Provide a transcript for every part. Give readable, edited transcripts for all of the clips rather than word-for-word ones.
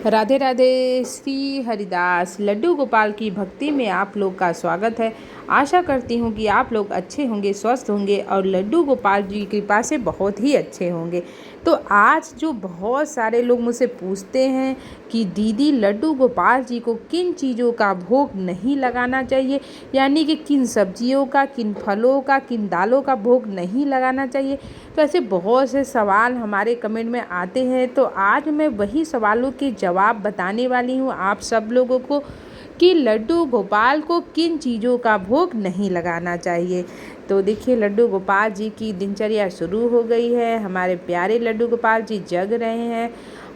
राधे राधे। श्री हरिदास लड्डू गोपाल की भक्ति में आप लोग का स्वागत है। आशा करती हूँ कि आप लोग अच्छे होंगे, स्वस्थ होंगे और लड्डू गोपाल जी की कृपा से बहुत ही अच्छे होंगे। तो आज जो बहुत सारे लोग मुझसे पूछते हैं कि दीदी लड्डू गोपाल जी को किन चीज़ों का भोग नहीं लगाना चाहिए, यानी कि किन सब्जियों का, किन फलों का, किन दालों का भोग नहीं लगाना चाहिए। तो ऐसे बहुत से सवाल हमारे कमेंट में आते हैं। तो आज मैं वही सवालों के जवाब बताने वाली हूँ आप सब लोगों को कि लड्डू गोपाल को किन चीज़ों का भोग नहीं लगाना चाहिए। तो देखिए, लड्डू गोपाल जी की दिनचर्या शुरू हो गई है। हमारे प्यारे लड्डू गोपाल जी जग रहे हैं।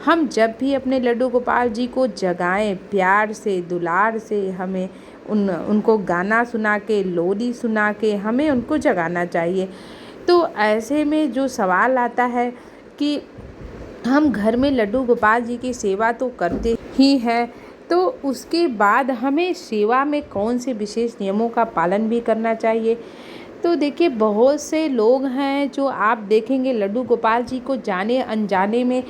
हम जब भी अपने लड्डू गोपाल जी को जगाएं, प्यार से, दुलार से हमें उनको गाना सुना के, लोरी सुना के हमें उनको जगाना चाहिए। तो ऐसे में जो सवाल आता है कि हम घर में लड्डू गोपाल जी की सेवा तो करते ही हैं, तो उसके बाद हमें सेवा में कौन से विशेष नियमों का पालन भी करना चाहिए। तो देखिए, बहुत से लोग हैं जो आप देखेंगे लड्डू गोपाल जी को जाने अनजाने में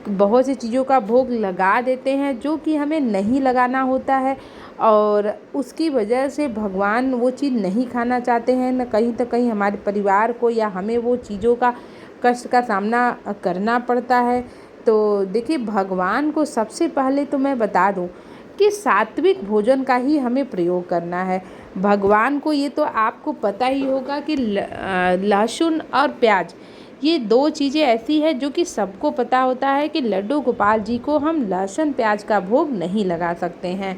बहुत सी चीज़ों का भोग लगा देते हैं जो कि हमें नहीं लगाना होता है, और उसकी वजह से भगवान वो चीज़ नहीं खाना चाहते हैं। न कहीं तो कहीं हमारे परिवार को या हमें वो चीज़ों का कष्ट का सामना करना पड़ता है। तो देखिए, भगवान को सबसे पहले तो मैं बता दूं कि सात्विक भोजन का ही हमें प्रयोग करना है। भगवान को ये तो आपको पता ही होगा कि लहसुन और प्याज, ये दो चीज़ें ऐसी है जो कि सबको पता होता है कि लड्डू गोपाल जी को हम लहसुन प्याज का भोग नहीं लगा सकते हैं,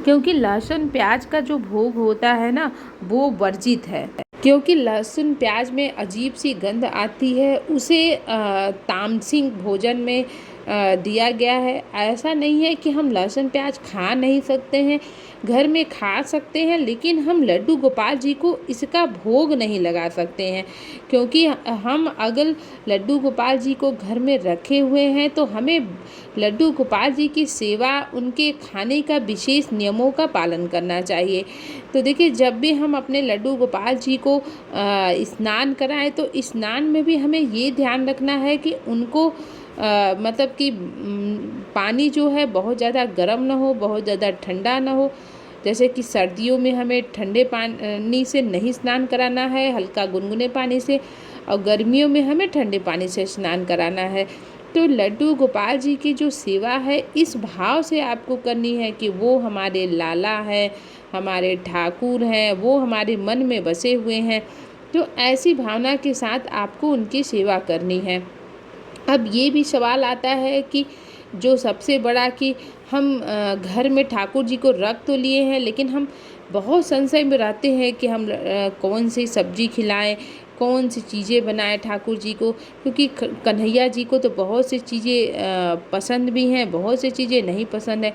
क्योंकि लहसुन प्याज का जो भोग होता है ना, वो वर्जित है। क्योंकि लहसुन प्याज में अजीब सी गंध आती है, उसे तामसिक भोजन में दिया गया है। ऐसा नहीं है कि हम लहसुन प्याज खा नहीं सकते हैं, घर में खा सकते हैं, लेकिन हम लड्डू गोपाल जी को इसका भोग नहीं लगा सकते हैं। क्योंकि हम अगर लड्डू गोपाल जी को घर में रखे हुए हैं तो हमें लड्डू गोपाल जी की सेवा, उनके खाने का विशेष नियमों का पालन करना चाहिए। तो देखिए, जब भी हम अपने लड्डू गोपाल जी को स्नान कराएं तो स्नान में भी हमें ये ध्यान रखना है कि उनको मतलब कि पानी जो है बहुत ज़्यादा गर्म ना हो, बहुत ज़्यादा ठंडा ना हो। जैसे कि सर्दियों में हमें ठंडे पानी से नहीं स्नान कराना है, हल्का गुनगुने पानी से, और गर्मियों में हमें ठंडे पानी से स्नान कराना है। तो लड्डू गोपाल जी की जो सेवा है इस भाव से आपको करनी है कि वो हमारे लाला हैं, हमारे ठाकुर हैं, वो हमारे मन में बसे हुए हैं। तो ऐसी भावना के साथ आपको उनकी सेवा करनी है। अब ये भी सवाल आता है कि जो सबसे बड़ा कि हम घर में ठाकुर जी को रख तो लिए हैं, लेकिन हम बहुत संशय में रहते हैं कि हम कौन सी सब्जी खिलाएं, कौन सी चीज़ें बनाएं ठाकुर जी को। क्योंकि कन्हैया जी को तो बहुत सी चीज़ें पसंद भी हैं, बहुत सी चीज़ें नहीं पसंद है।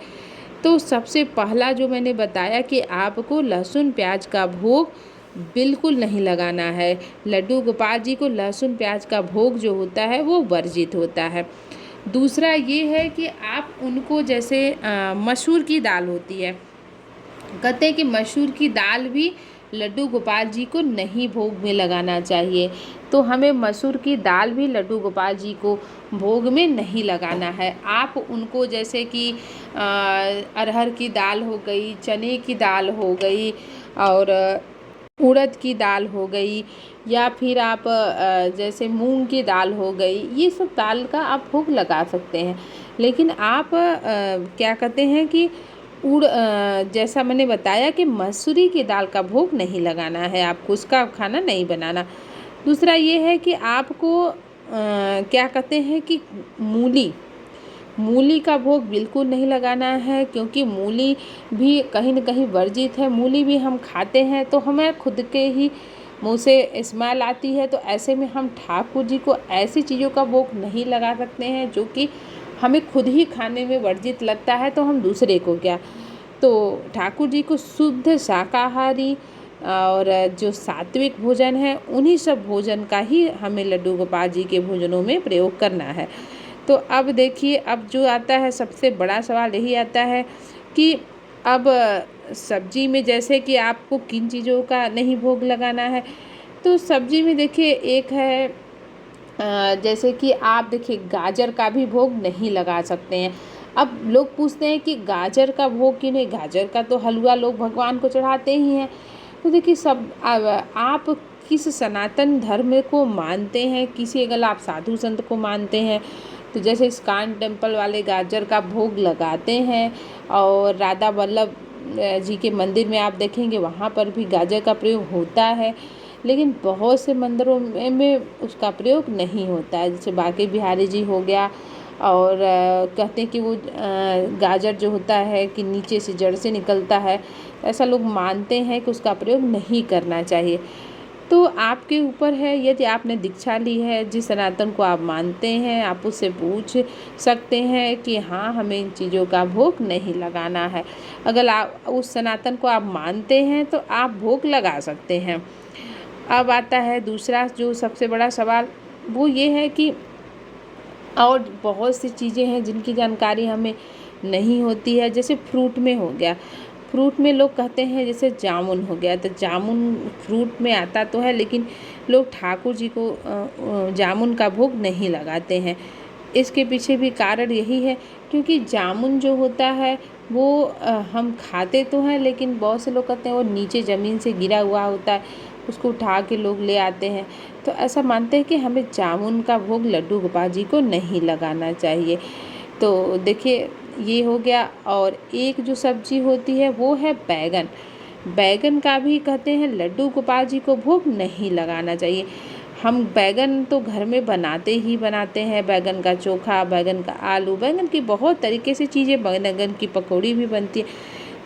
तो सबसे पहला जो मैंने बताया कि आपको लहसुन प्याज का भोग बिल्कुल नहीं लगाना है। लड्डू गोपाल जी को लहसुन प्याज का भोग जो होता है वो वर्जित होता है। दूसरा ये है कि आप उनको जैसे मसूर की दाल होती है, कहते हैं कि मसूर की दाल भी लड्डू गोपाल जी को नहीं भोग में लगाना चाहिए। तो हमें मसूर की दाल भी लड्डू गोपाल जी को भोग में नहीं लगाना है। आप उनको जैसे कि अरहर की दाल हो गई, चने की दाल हो गई, और उड़द की दाल हो गई, या फिर आप जैसे मूंग की दाल हो गई, ये सब दाल का आप भोग लगा सकते हैं। लेकिन आप क्या कहते हैं कि जैसा मैंने बताया कि मसूरी की दाल का भोग नहीं लगाना है, आपको उसका खाना नहीं बनाना। दूसरा ये है कि आपको क्या कहते हैं कि मूली का भोग बिल्कुल नहीं लगाना है, क्योंकि मूली भी कहीं न कहीं वर्जित है। मूली भी हम खाते हैं तो हमें खुद के ही मुँह से स्मेल आती है। तो ऐसे में हम ठाकुर जी को ऐसी चीज़ों का भोग नहीं लगा सकते हैं जो कि हमें खुद ही खाने में वर्जित लगता है, तो हम दूसरे को क्या। तो ठाकुर जी को शुद्ध शाकाहारी और जो सात्विक भोजन है, उन्हीं सब भोजन का ही हमें लड्डू गोपाल जी के भोजनों में प्रयोग करना है। तो अब देखिए, अब जो आता है सबसे बड़ा सवाल यही आता है कि अब सब्जी में जैसे कि आपको किन चीज़ों का नहीं भोग लगाना है। तो सब्जी में देखिए, एक है जैसे कि आप देखिए गाजर का भी भोग नहीं लगा सकते हैं। अब लोग पूछते हैं कि गाजर का भोग क्यों नहीं, गाजर का तो हलवा लोग भगवान को चढ़ाते ही हैं। तो देखिए सब आप किस सनातन धर्म को मानते हैं, किसी अगर आप साधु संत को मानते हैं तो जैसे इस्कॉन टेम्पल वाले गाजर का भोग लगाते हैं, और राधा वल्लभ जी के मंदिर में आप देखेंगे वहाँ पर भी गाजर का प्रयोग होता है। लेकिन बहुत से मंदिरों में उसका प्रयोग नहीं होता है, जैसे बांके बिहारी जी हो गया। और कहते हैं कि वो गाजर जो होता है कि नीचे से जड़ से निकलता है, ऐसा लोग मानते हैं कि उसका प्रयोग नहीं करना चाहिए। तो आपके ऊपर है, यदि आपने दीक्षा ली है, जिस सनातन को आप मानते हैं आप उससे पूछ सकते हैं कि हाँ हमें इन चीज़ों का भोग नहीं लगाना है। अगर आप उस सनातन को आप मानते हैं तो आप भोग लगा सकते हैं। अब आता है दूसरा जो सबसे बड़ा सवाल, वो ये है कि और बहुत सी चीज़ें हैं जिनकी जानकारी हमें नहीं होती है। जैसे फ्रूट में हो गया, फ्रूट में लोग कहते हैं जैसे जामुन हो गया, तो जामुन फ्रूट में आता तो है, लेकिन लोग ठाकुर जी को जामुन का भोग नहीं लगाते हैं। इसके पीछे भी कारण यही है क्योंकि जामुन जो होता है वो हम खाते तो हैं, लेकिन बहुत से लोग कहते हैं वो नीचे ज़मीन से गिरा हुआ होता है, उसको उठा के लोग ले आते हैं। तो ऐसा मानते हैं कि हमें जामुन का भोग लड्डू गोपाल जी को नहीं लगाना चाहिए। तो देखिए ये हो गया। और एक जो सब्जी होती है वो है बैगन। बैगन का भी कहते हैं लड्डू गोपाल जी को भोग नहीं लगाना चाहिए। हम बैगन तो घर में बनाते ही बनाते हैं, बैगन का चोखा, बैगन का आलू, बैगन की बहुत तरीके से चीज़ें, बैगन की पकौड़ी भी बनती है।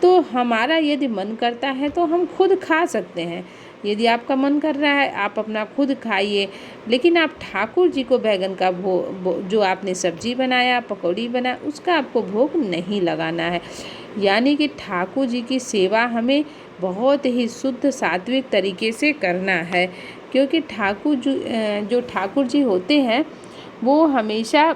तो हमारा यदि मन करता है तो हम खुद खा सकते हैं। यदि आपका मन कर रहा है आप अपना खुद खाइए, लेकिन आप ठाकुर जी को बैगन का जो आपने सब्जी बनाया, पकौड़ी बनाया, उसका आपको भोग नहीं लगाना है। यानी कि ठाकुर जी की सेवा हमें बहुत ही शुद्ध सात्विक तरीके से करना है, क्योंकि जो ठाकुर जी होते हैं वो हमेशा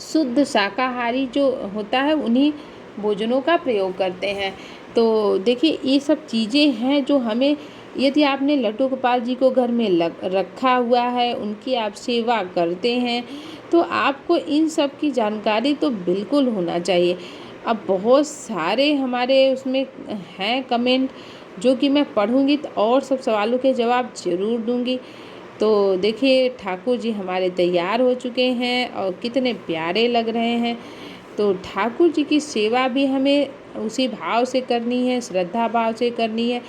शुद्ध शाकाहारी जो होता है उन्हीं भोजनों का प्रयोग करते हैं। तो देखिए ये सब चीज़ें हैं जो हमें, यदि आपने लड्डू गोपाल जी को घर में रखा हुआ है, उनकी आप सेवा करते हैं, तो आपको इन सब की जानकारी तो बिल्कुल होना चाहिए। अब बहुत सारे हमारे उसमें हैं कमेंट जो कि मैं पढ़ूंगी तो और सब सवालों के जवाब ज़रूर दूंगी। तो देखिए ठाकुर जी हमारे तैयार हो चुके हैं और कितने प्यारे लग रहे हैं। तो ठाकुर जी की सेवा भी हमें उसी भाव से करनी है, श्रद्धा भाव से करनी है।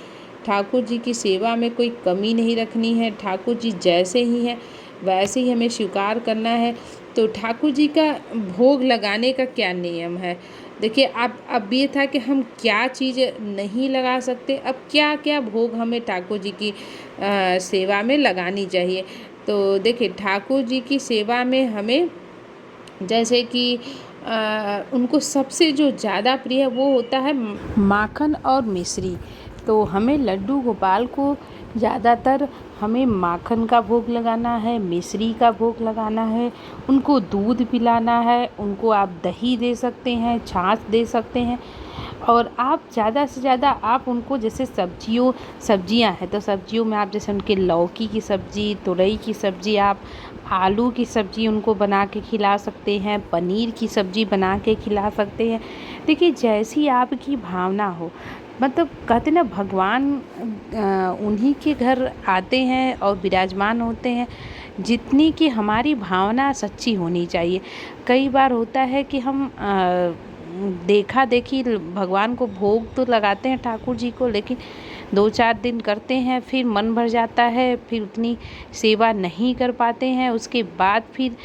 ठाकुर जी की सेवा में कोई कमी नहीं रखनी है। ठाकुर जी जैसे ही हैं वैसे ही हमें स्वीकार करना है। तो ठाकुर जी का भोग लगाने का क्या नियम है, देखिए अब ये था कि हम क्या चीज़ नहीं लगा सकते, अब क्या क्या भोग हमें ठाकुर जी की सेवा में लगानी चाहिए। तो देखिए ठाकुर जी की सेवा में हमें जैसे कि उनको सबसे जो ज़्यादा प्रिय वो होता है माखन और मिश्री। तो हमें लड्डू गोपाल को ज़्यादातर हमें माखन का भोग लगाना है, मिश्री का भोग लगाना है, उनको दूध पिलाना है, उनको आप दही दे सकते हैं, छाछ दे सकते हैं। और आप ज़्यादा से ज़्यादा आप उनको जैसे सब्जियां हैं तो सब्जियों में आप जैसे उनके लौकी की सब्ज़ी, तुरई की सब्ज़ी, आप आलू की सब्ज़ी उनको बना के खिला सकते हैं, पनीर की सब्ज़ी बना के खिला सकते हैं। देखिए जैसी आपकी भावना हो, मतलब कहते ना भगवान उन्हीं के घर आते हैं और विराजमान होते हैं जितनी कि हमारी भावना सच्ची होनी चाहिए। कई बार होता है कि हम देखा देखी भगवान को भोग तो लगाते हैं ठाकुर जी को, लेकिन 2-4 दिन करते हैं फिर मन भर जाता है, फिर उतनी सेवा नहीं कर पाते हैं। उसके बाद फिर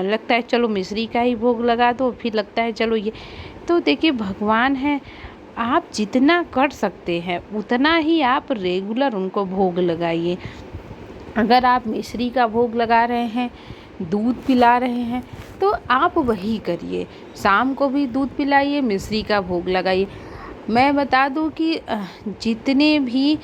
लगता है चलो मिश्री का ही भोग लगा दो, फिर लगता है चलो ये। तो देखिए भगवान है, आप जितना कर सकते हैं उतना ही आप रेगुलर उनको भोग लगाइए। अगर आप मिश्री का भोग लगा रहे हैं, दूध पिला रहे हैं, तो आप वही करिए। शाम को भी दूध पिलाइए, मिश्री का भोग लगाइए। मैं बता दूं कि जितने भी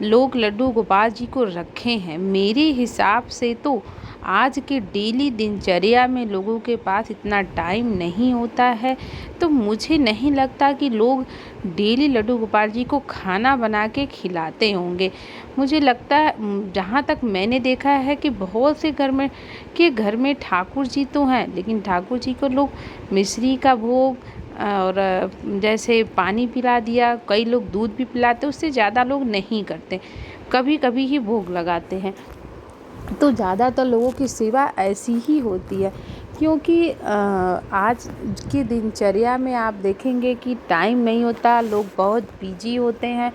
लोग लड्डू गोपाल जी को रखे हैं, मेरे हिसाब से तो आज के डेली दिनचर्या में लोगों के पास इतना टाइम नहीं होता है, तो मुझे नहीं लगता कि लोग डेली लड्डू गोपाल जी को खाना बना के खिलाते होंगे। मुझे लगता है जहाँ तक मैंने देखा है कि बहुत से घर में ठाकुर जी तो हैं, लेकिन ठाकुर जी को लोग मिश्री का भोग और जैसे पानी पिला दिया, कई लोग दूध भी पिलाते, उससे ज़्यादा लोग नहीं करते, कभी कभी ही भोग लगाते हैं। तो ज़्यादातर लोगों की सेवा ऐसी ही होती है, क्योंकि आज की दिनचर्या में आप देखेंगे कि टाइम नहीं होता, लोग बहुत बिजी होते हैं,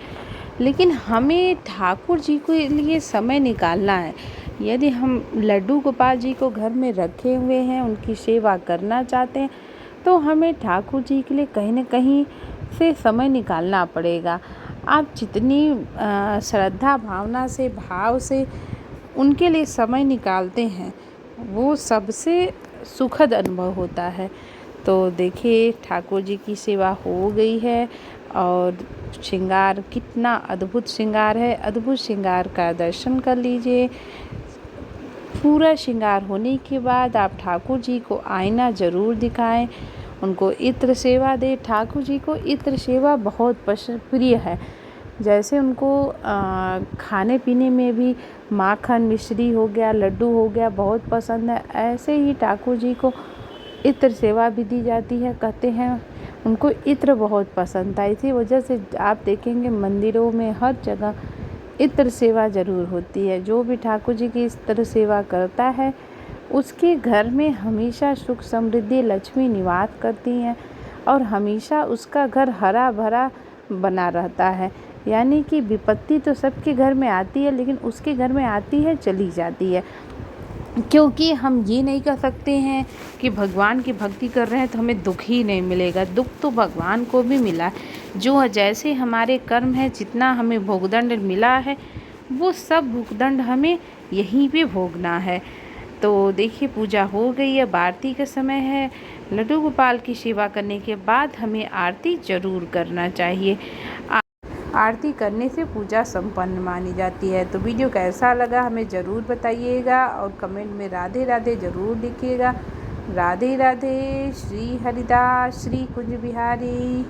लेकिन हमें ठाकुर जी के लिए समय निकालना है। यदि हम लड्डू गोपाल जी को घर में रखे हुए हैं, उनकी सेवा करना चाहते हैं, तो हमें ठाकुर जी के लिए कहीं न कहीं से समय निकालना पड़ेगा। आप जितनी श्रद्धा भावना से, भाव से उनके लिए समय निकालते हैं, वो सबसे सुखद अनुभव होता है। तो देखिए, ठाकुर जी की सेवा हो गई है और श्रृंगार कितना अद्भुत श्रृंगार है, अद्भुत श्रृंगार का दर्शन कर लीजिए। पूरा श्रृंगार होने के बाद आप ठाकुर जी को आईना ज़रूर दिखाएं, उनको इत्र सेवा दें। ठाकुर जी को इत्र सेवा बहुत प्रिय है। जैसे उनको खाने पीने में भी माखन, मिश्री हो गया, लड्डू हो गया, बहुत पसंद है, ऐसे ही ठाकुर जी को इत्र सेवा भी दी जाती है। कहते हैं उनको इत्र बहुत पसंद था, इसी वजह से आप देखेंगे मंदिरों में हर जगह इत्र सेवा ज़रूर होती है। जो भी ठाकुर जी की इत्र सेवा करता है, उसके घर में हमेशा सुख समृद्धि लक्ष्मी निवास करती हैं और हमेशा उसका घर हरा भरा बना रहता है। यानी कि विपत्ति तो सबके घर में आती है, लेकिन उसके घर में आती है, चली जाती है। क्योंकि हम ये नहीं कह सकते हैं कि भगवान की भक्ति कर रहे हैं तो हमें दुख ही नहीं मिलेगा। दुख तो भगवान को भी मिला है। जो जैसे हमारे कर्म है, जितना हमें भोगदंड मिला है, वो सब भोगदंड हमें यहीं पे भोगना है। तो देखिए, पूजा हो गई है, अब आरती का समय है। लड्डू गोपाल की सेवा करने के बाद हमें आरती ज़रूर करना चाहिए। आरती करने से पूजा संपन्न मानी जाती है। तो वीडियो कैसा लगा हमें ज़रूर बताइएगा और कमेंट में राधे राधे ज़रूर लिखिएगा। राधे राधे। श्री हरिदास, श्री कुंज बिहारी।